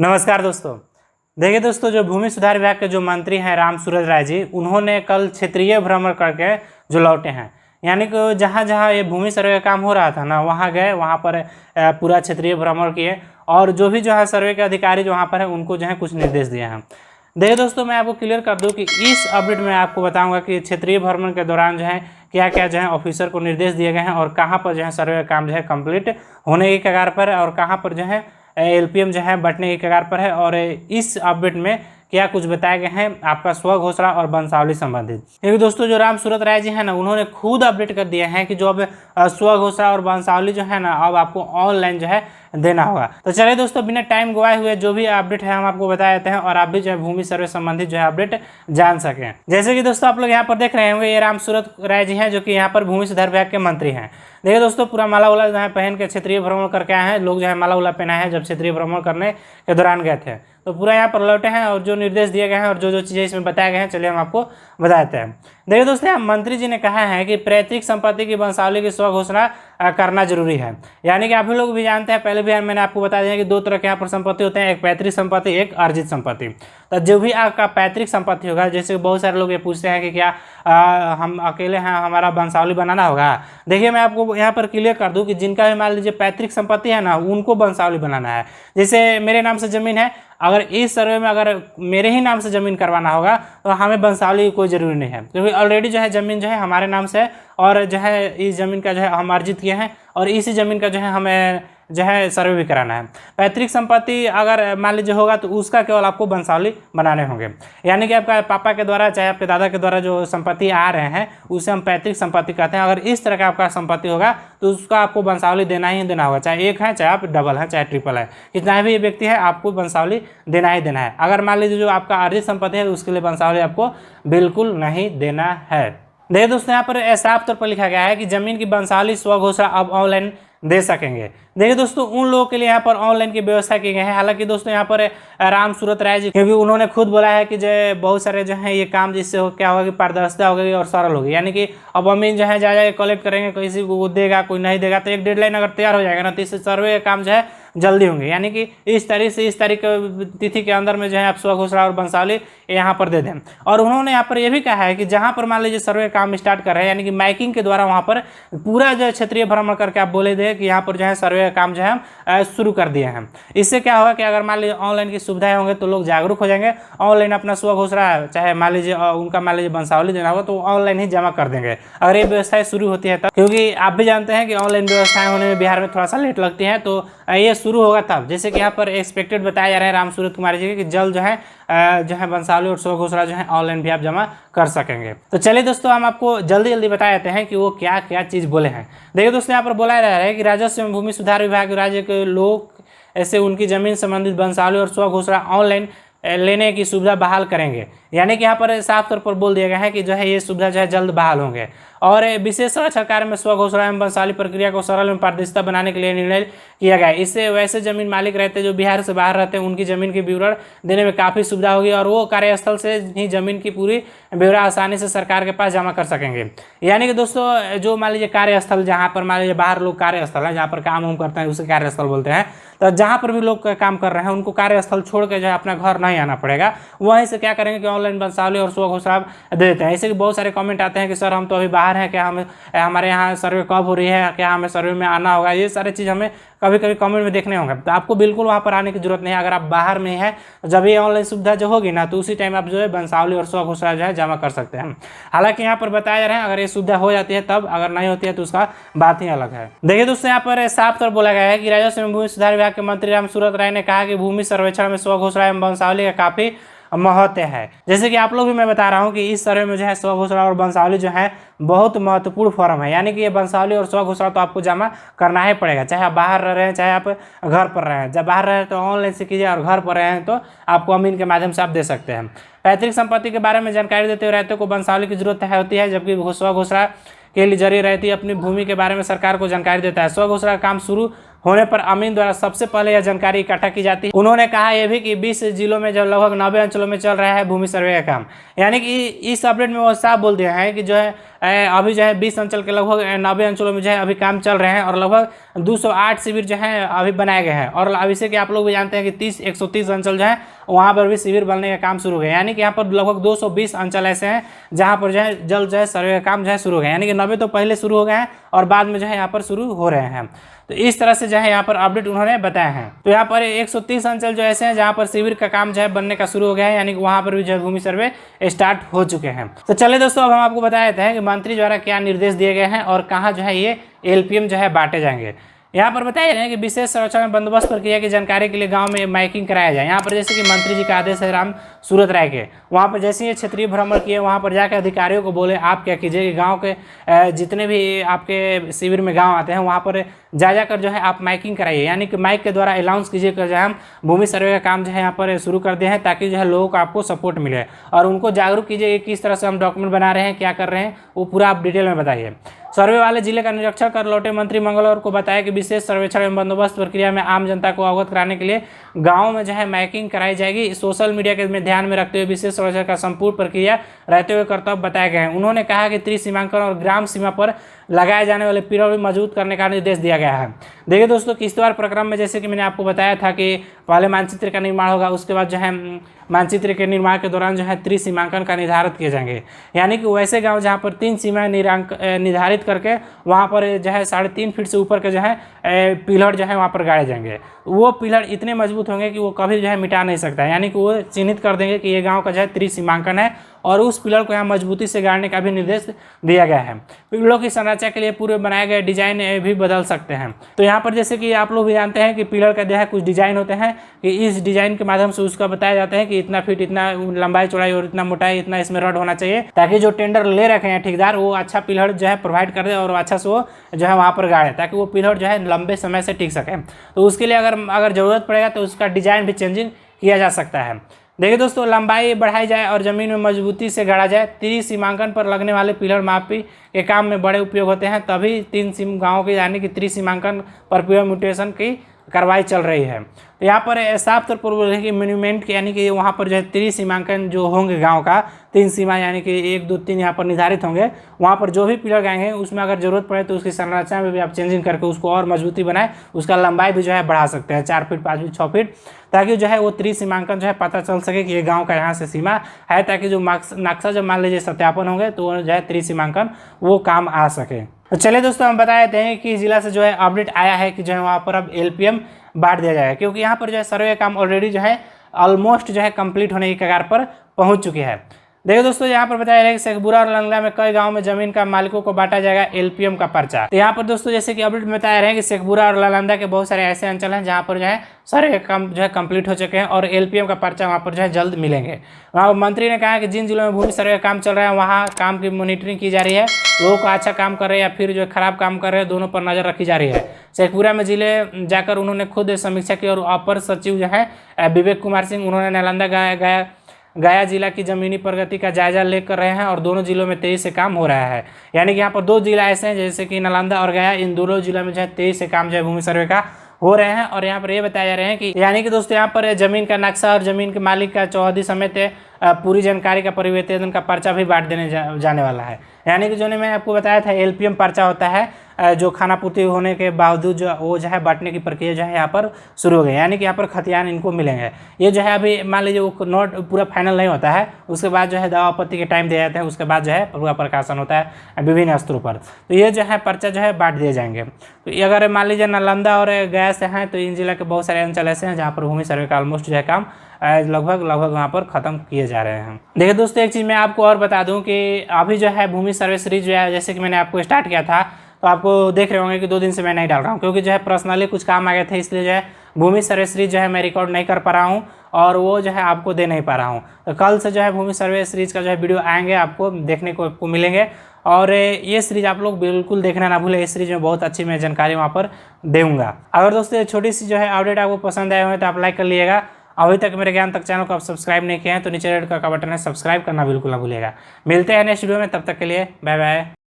नमस्कार दोस्तों। देखिए दोस्तों, जो भूमि सुधार विभाग के जो मंत्री हैं राम सूरज राय जी, उन्होंने कल क्षेत्रीय भ्रमण करके जो लौटे हैं, यानी कि जहाँ जहाँ ये भूमि सर्वे का काम हो रहा था ना, वहाँ गए, वहाँ पर पूरा क्षेत्रीय भ्रमण किए और जो भी जो है सर्वे के अधिकारी जो वहाँ पर है उनको जो है कुछ निर्देश दिए हैं। देखिए दोस्तों, मैं आपको क्लियर कर दूं कि इस अपडेट में आपको बताऊंगा कि क्षेत्रीय भ्रमण के दौरान जो है क्या क्या जो है ऑफिसर को निर्देश दिए गए हैं और कहाँ पर जो है सर्वे का काम जो है कंप्लीट होने की कगार पर है और कहाँ पर जो है एलपीएम जो है बंटने की कगार पर है। और इस अपडेट में क्या कुछ बताए गए हैं आपका स्व घोषणा और वंशावली संबंधित, क्योंकि दोस्तों जो राम सूरत राय जी है ना, उन्होंने खुद अपडेट कर दिया है कि जो अब स्व घोषणा और वंशावली जो है ना, अब आपको ऑनलाइन जो है देना होगा। तो चलिए दोस्तों, बिना टाइम गवाए हुए जो भी अपडेट है हम आपको बता देते हैं और आप भी जो है भूमि सर्वे संबंधित जो है अपडेट जान सकें। जैसे कि दोस्तों आप लोग यहाँ पर देख रहे होंगे, ये राम सूरत राय जी हैं जो कि यहाँ पर भूमि सुधार विभाग के मंत्री हैं। देखिए दोस्तों, पूरा माला उला जो है पहन के क्षेत्रीय भ्रमण करके आए हैं। लोग जो है माला उला पहनाए हैं जब क्षेत्रीय भ्रमण करने के दौरान गए थे, तो पूरा यहाँ पर लौटे हैं और जो निर्देश दिए गए हैं और जो जो चीज़ें इसमें बताए गए हैं, चलिए हम आपको बताते हैं। देखिए दोस्तों, यहाँ मंत्री जी ने कहा है कि पैतृक संपत्ति की वंशावली की स्व घोषणा करना जरूरी है। यानी कि आप भी लोग भी जानते हैं, पहले भी मैंने आपको बता दिया कि दो तरह के यहाँ पर संपत्ति होते हैं, एक पैतृक संपत्ति, एक अर्जित संपत्ति। तो जो भी आपका पैतृक संपत्ति होगा, जैसे बहुत सारे लोग ये पूछते हैं कि क्या हम अकेले हैं, हमारा वंशावली बनाना होगा। देखिए मैं आपको यहाँ पर क्लियर कर दूं कि जिनका भी मान लीजिए पैतृक संपत्ति है ना, उनको वंशावली बनाना है। जैसे मेरे नाम से जमीन है, अगर इस सर्वे में अगर मेरे ही नाम से ज़मीन करवाना होगा तो हमें वंशावली की कोई ज़रूरी नहीं है, क्योंकि ऑलरेडी जो है ज़मीन जो है हमारे नाम से है और जो है इस ज़मीन का जो है हम अर्जित किए हैं और इसी ज़मीन का जो है हमें जो है सर्वे भी कराना है। पैतृक संपत्ति अगर मान लीजिए होगा तो उसका केवल आपको वंशावली बनाने होंगे। यानी कि आपका पापा के द्वारा चाहे आपके दादा के द्वारा जो संपत्ति आ रहे हैं उसे हम पैतृक संपत्ति कहते हैं। अगर इस तरह का आपका संपत्ति होगा तो उसका आपको वंशावली देना ही देना होगा, चाहे एक है, चाहे आप डबल है, चाहे ट्रिपल है, कितना भी व्यक्ति है आपको वंशावली देना ही देना है। अगर मान लीजिए जो आपका अर्जित संपत्ति है उसके लिए वंशावली आपको बिल्कुल नहीं देना है। देखिए दोस्तों, यहाँ पर साफ तौर पर लिखा गया है कि जमीन की वंशावली स्व घोषणा अब ऑनलाइन दे सकेंगे। देखिए दोस्तों, उन लोगों के लिए यहाँ पर ऑनलाइन की व्यवस्था की गई है। हालांकि दोस्तों यहाँ पर राम सूरत राय जी, क्योंकि उन्होंने खुद बोला है कि जो बहुत सारे जो है ये काम जिससे हो क्या होगा कि पारदर्शिता होगी और सरल होगी। यानी कि अब अमीन जो है जा कलेक्ट करेंगे, किसी को देगा कोई नहीं देगा, तो एक डेडलाइन अगर तैयार हो जाएगा ना तो इससे सर्वे का काम जो है जल्दी होंगे। यानी कि इस तारीख से इस तारीख तिथि के अंदर में जो है आप स्व घोषणा और वंशावली यहाँ पर दे दें। और उन्होंने यहाँ पर यह भी कहा है कि जहाँ पर मान लीजिए सर्वे काम स्टार्ट कर रहे हैं, यानी कि माइकिंग के द्वारा वहाँ पर पूरा जो क्षेत्रीय भ्रमण करके आप बोले दे कि यहाँ पर जो है सर्वे का काम जो है हम शुरू कर दिए हैं। इससे क्या होगा कि अगर मान लीजिए ऑनलाइन की सुविधाएं होंगे तो लोग जागरूक हो जाएंगे, ऑनलाइन अपना स्व घोषणा चाहे मान लीजिए उनका मान लीजिए वंशावली देना होगा तो ऑनलाइन ही जमा कर देंगे अगर ये व्यवस्थाएं शुरू होती है तब। क्योंकि आप भी जानते हैं कि ऑनलाइन व्यवस्थाएं होने में बिहार में थोड़ा सा लेट लगती है, तो ये शुरू होगा तब। जैसे कि यहाँ पर एक्सपेक्टेड बताया जा रहा है राम सूरत कुमार जी कि जल्द जो है वंशावली और स्व घोषणा जो है ऑनलाइन भी आप जमा कर सकेंगे। तो चलिए दोस्तों, हम आपको जल्दी जल्दी बता देते हैं कि वो क्या क्या चीज़ बोले हैं। देखिए दोस्तों, यहाँ पर बोला जा रहा है कि राजस्व एवं भूमि सुधार विभाग राज्य के लोग ऐसे उनकी जमीन संबंधित वंशावली और स्व घोषणा ऑनलाइन लेने की सुविधा बहाल करेंगे। यानी कि यहाँ पर साफ तौर पर बोल दिया गया है कि जो है ये सुविधा जो है जल्द बहाल होंगे। और विशेष सड़क कार्य में स्व घोषणा एवं वंशावली प्रक्रिया को सरल एवं पारदर्शिता बनाने के लिए निर्णय किया गया है। इससे वैसे जमीन मालिक रहते जो बिहार से बाहर रहते हैं उनकी जमीन की विवरण देने में काफ़ी सुविधा होगी और वो कार्यस्थल से ही जमीन की पूरी ब्यौरा आसानी से सरकार के पास जमा कर सकेंगे। यानी कि दोस्तों, जो मान लीजिए कार्यस्थल जहाँ पर मान लीजिए बाहर लोग कार्यस्थल है, जहाँ पर काम वाम करते हैं उसे कार्यस्थल बोलते हैं, तो जहाँ पर भी लोग काम कर रहे हैं उनको कार्यस्थल छोड़ के जो है अपना घर नहीं आना पड़ेगा। वहीं से क्या करेंगे कि ऑनलाइन वंशावली और स्व घोषणा दे देते हैं। ऐसे कि बहुत सारे कमेंट आते हैं कि सर हम तो अभी बाहर हैं, क्या हमें हमारे यहाँ सर्वे कब हो रही है, क्या हमें सर्वे में आना होगा, ये सारी चीज़ हमें कभी कभी कमेंट में देखने होंगे। तो आपको बिल्कुल वहाँ पर आने की जरूरत नहीं है। अगर आप बाहर में हैं तो जब ये ऑनलाइन सुविधा जो होगी ना तो उसी टाइम आप जो है वंशावली और स्व घोषणा जो है जमा कर सकते हैं। हालांकि यहाँ पर बताया जा रहा है अगर ये सुविधा हो जाती है तब, अगर नहीं होती है तो उसका बात ही अलग है। देखिए दोस्तों, यहाँ पर साफ तौर बोला गया है कि राजस्व एवं भूमि सुधार विभाग के मंत्री राम सूरत राय ने कहा कि भूमि सर्वेक्षण में स्व घोषणा एवं वंशावली का काफी महत्व है। जैसे कि आप लोग भी मैं बता रहा हूँ कि इस सर्वे में जो है स्व घोषणा और वंशावली जो है बहुत महत्वपूर्ण फॉर्म है। यानी कि ये वंशावली और स्व घोषणा तो आपको जमा करना ही पड़ेगा, चाहे आप बाहर रह रहे हैं चाहे आप घर पर रहे हैं। जब बाहर रहे हैं तो ऑनलाइन से कीजिए और घर पर रहे हैं तो आपको अमीन के माध्यम से आप दे सकते हैं। पैतृक संपत्ति के बारे में जानकारी देते हुए रहते को वंशावली की जरूरत होती है, जबकि स्व घोषणा के लिए जारी रहती है अपनी भूमि के बारे में सरकार को जानकारी देता है। स्व घोषणा का काम शुरू होने पर अमीन द्वारा सबसे पहले यह जानकारी इकट्ठा की जाती है। उन्होंने कहा यह भी कि 20 जिलों में जब लगभग 90 अंचलों में चल रहा है भूमि सर्वे का काम। यानी कि इस अपडेट में वो साफ बोल दिया है कि जो है अभी जो है 20 अंचल के लगभग 90 अंचलों में जो है अभी काम चल रहे हैं और लगभग 208 शिविर जो है अभी बनाए गए हैं। और अभी से कि आप लोग भी जानते हैं कि 130 अंचल जो है वहाँ पर भी शिविर बनने का काम शुरू हो गया। यानी कि यहाँ पर लगभग 220 अंचल ऐसे हैं जहाँ पर जो है जल्द जो है सर्वे का काम जो है शुरू हो गया। यानी कि 90 तो पहले शुरू हो गए हैं और बाद में जो है यहाँ पर शुरू हो रहे हैं। तो इस तरह से जो है यहाँ पर अपडेट उन्होंने बताया है। तो यहाँ पर 130 अंचल जो ऐसे हैं जहाँ पर शिविर का काम जो है बनने का शुरू हो गया है, यानी कि वहाँ पर भी जो है भूमि सर्वे स्टार्ट हो चुके हैं। तो चलिए दोस्तों, अब हम आपको बता देते हैं कि मंत्री द्वारा क्या निर्देश दिए गए हैं और कहाँ जो है ये LPM जो है बांटे जाएंगे। यहाँ पर बताया जाए कि विशेष संरक्षण में बंदोबस्त प्रक्रिया की जानकारी के लिए गांव में माइकिंग कराया जाए। यहाँ पर जैसे कि मंत्री जी का आदेश है राम सूरत राय के, वहाँ पर जैसे ही क्षेत्रीय भ्रमण किए वहाँ पर जाकर अधिकारियों को बोले आप क्या कीजिए कि गांव के जितने भी आपके शिविर में गांव आते हैं वहाँ पर जा कर जो है आप माइकिंग कराइए, यानी कि माइक के द्वारा अनाउंस कीजिए कि जो है हम भूमि सर्वे का काम जो है यहाँ पर शुरू कर दिए हैं, ताकि जो है लोगों को आपको सपोर्ट मिले और उनको जागरूक कीजिए कि किस तरह से हम डॉक्यूमेंट बना रहे हैं, क्या कर रहे हैं, वो पूरा आप डिटेल में बताइए। सर्वे वाले जिले का निरीक्षण कर लौटे मंत्री मंगलवार को बताया कि विशेष सर्वेक्षण एवं बंदोबस्त प्रक्रिया में आम जनता को अवगत कराने के लिए गाँव में जो है माइकिंग कराई जाएगी। सोशल मीडिया के में ध्यान में रखते हुए विशेष सर्वेक्षण का संपूर्ण प्रक्रिया रहते हुए कर्तव्य बताए गए हैं। उन्होंने कहा कि त्रिसीमांकन और ग्राम सीमा पर लगाए जाने वाले पिलर भी मजबूत करने का निर्देश दिया गया है। देखिए दोस्तों, किश्तवाड़ प्रक्रम में जैसे कि मैंने आपको बताया था कि पहले मानचित्र का निर्माण होगा, उसके बाद जो है मानचित्र के निर्माण के दौरान जो है त्रिसीमांकन का निर्धारित किए जाएंगे, यानी कि वैसे गांव जहां पर 3 सीमाएं निर्धारित करके वहां पर जो है 3.5 फीट से ऊपर के जो है पिलर जो है वहां पर गाड़े जाएंगे। वो पिलर इतने मजबूत होंगे कि वो कभी जो है मिटा नहीं सकता, यानी कि वो चिन्हित कर देंगे कि ये गाँव का जो है त्रिसीमांकन है और उस पिलर को यहाँ मजबूती से गाड़ने का भी निर्देश दिया गया है। पिलरों की संरचना के लिए पूरे बनाए गए डिजाइन भी बदल सकते हैं। तो यहाँ पर जैसे कि आप लोग भी जानते हैं कि पिलर का जो है कुछ डिजाइन होते हैं कि इस डिजाइन के माध्यम से उसका बताया जाता है कि इतना फीट, इतना लंबाई चौड़ाई और इतना मोटाई, इतना इसमें रड होना चाहिए, ताकि जो टेंडर ले रखे हैं ठेकेदार वो अच्छा पिलर जो है प्रोवाइड कर दे और अच्छा से वो जो है वहाँ पर गाड़े, ताकि वो पिलर जो है लंबे समय से टिक सके। तो उसके लिए अगर जरूरत पड़ेगा तो उसका डिजाइन भी चेंजिंग किया जा सकता है। देखिए दोस्तों, लंबाई बढ़ाई जाए और जमीन में मजबूती से गाड़ा जाए। त्रिसीमांकन पर लगने वाले पिलर मापी के काम में बड़े उपयोग होते हैं, तभी 3 गाँव के यानी कि त्रिसीमांकन पर पिलर म्यूटेशन की कार्रवाई चल रही है। तो यहाँ पर साफ तौर पर बोले कि मोन्यूमेंट के यानी कि वहाँ पर जो है त्रिसीमांकन जो होंगे गांव का 3 सीमा यानी कि 1, 2, 3 यहाँ पर निर्धारित होंगे। वहाँ पर जो भी पिलर गाएंगे उसमें अगर जरूरत पड़े तो उसकी संरचना में भी आप चेंजिंग करके उसको और मजबूती बनाए, उसका लंबाई भी जो है बढ़ा सकते हैं 4 फीट, 5 फीट, 6 फीट, ताकि जो है वो त्रिसीमांकन जो है पता चल सके कि ये गाँव का यहाँ से सीमा है, ताकि जो नक्शा जब मान लीजिए सत्यापन होंगे तो जो है त्रिसीमांकन वो काम आ सके। तो चलिए दोस्तों, हम बता देते हैं कि जिला से जो है अपडेट आया है कि जो है वहाँ पर अब LPM बांट दिया जाएगा, क्योंकि यहाँ पर जो है सर्वे काम ऑलरेडी जो है ऑलमोस्ट जो है कंप्लीट होने की कगार पर पहुँच चुकी है। देखिए दोस्तों, यहाँ पर बताया है कि शेखपुरा और लंगला में कई गांव में जमीन का मालिकों को बांटा जाएगा LPM का पर्चा। तो यहाँ पर दोस्तों जैसे कि अपडेट में बताया है कि शेखपुरा और नालंदा के बहुत सारे ऐसे अंचल हैं जहाँ पर जो है सारे काम जो है कंप्लीट हो चुके हैं और LPM का पर्चा वहाँ पर जो है जल्द मिलेंगे। वहाँ मंत्री ने कहा कि जिन जिलों में भूमि सर्वे का काम चल रहा है वहाँ काम की मॉनिटरिंग की जा रही है, लोगों को अच्छा काम कर रहे हैं या फिर जो खराब काम कर रहे हैं, दोनों पर नजर रखी जा रही है। शेखपुरा में जिले जाकर उन्होंने खुद समीक्षा की और अपर सचिव जो है विवेक कुमार सिंह, उन्होंने नालंदा गया जिला की जमीनी प्रगति का जायजा लेकर रहे हैं और दोनों जिलों में तेजी से काम हो रहा है। यानी कि यहाँ पर 2 जिला ऐसे हैं जैसे कि नालंदा और गया, इन दोनों जिलों में जो है तेजी से काम जो है भूमि सर्वे का हो रहे हैं। और यहाँ पर ये बताया जा रहे हैं कि यानी कि दोस्तों यहाँ पर जमीन का नक्शा और जमीन के मालिक का चौहदी समेत पूरी जानकारी का परिवेदन का पर्चा भी बांट देने जाने वाला है। यानी कि जो मैं आपको बताया था LPM पर्चा होता है, जो खाना पूर्ति होने के बावजूद जो वो जो है बांटने की प्रक्रिया जो है यहाँ पर शुरू हो गई। यानी कि यहाँ पर खतियान इनको मिलेंगे। ये जो है अभी मान लीजिए वो नोट पूरा फाइनल नहीं होता है, उसके बाद जो है दवा आपत्ति के टाइम दिया जाता है, उसके बाद जो है पूरा प्रकाशन होता है विभिन्न स्तरों पर। तो ये जो है पर्चा जो है बांट दिए जाएंगे। तो ये अगर मान लीजिए नालंदा और गया से हैं तो इन जिला के बहुत सारे अंचल ऐसे हैं जहाँ पर भूमि सर्वे का ऑलमोस्ट जो है काम लगभग वहाँ पर ख़त्म किए जा रहे हैं। देखिए दोस्तों, एक चीज़ मैं आपको और बता दूं कि अभी जो है भूमि सर्वे सीरीज जो है जैसे कि मैंने आपको स्टार्ट किया था, तो आपको देख रहे होंगे कि 2 दिन से मैं नहीं डाल रहा हूँ, क्योंकि जो है पर्सनली कुछ काम आ गए थे, इसलिए जो है भूमि सर्वे सीरीज जो है मैं रिकॉर्ड नहीं कर पा रहा हूँ और वो जो है आपको दे नहीं पा रहा हूँ। तो कल से जो है भूमि सर्वे सीरीज का जो है वीडियो आएंगे, आपको देखने को मिलेंगे और ये सीरीज आप लोग बिल्कुल देखना ना भूलें। इस सीरीज में बहुत अच्छी मैं जानकारी वहाँ पर दूंगा। अगर दोस्तों छोटी सी जो है अपडेट आपको पसंद आए हुए तो आप लाइक कर लीजिएगा। अभी तक मेरे ज्ञान तक चैनल को आप सब्सक्राइब नहीं किए हैं तो नीचे रेड का बटन है, सब्सक्राइब करना बिल्कुल ना भूलिएगा। मिलते हैं नेक्स्ट वीडियो में, तब तक के लिए बाय बाय।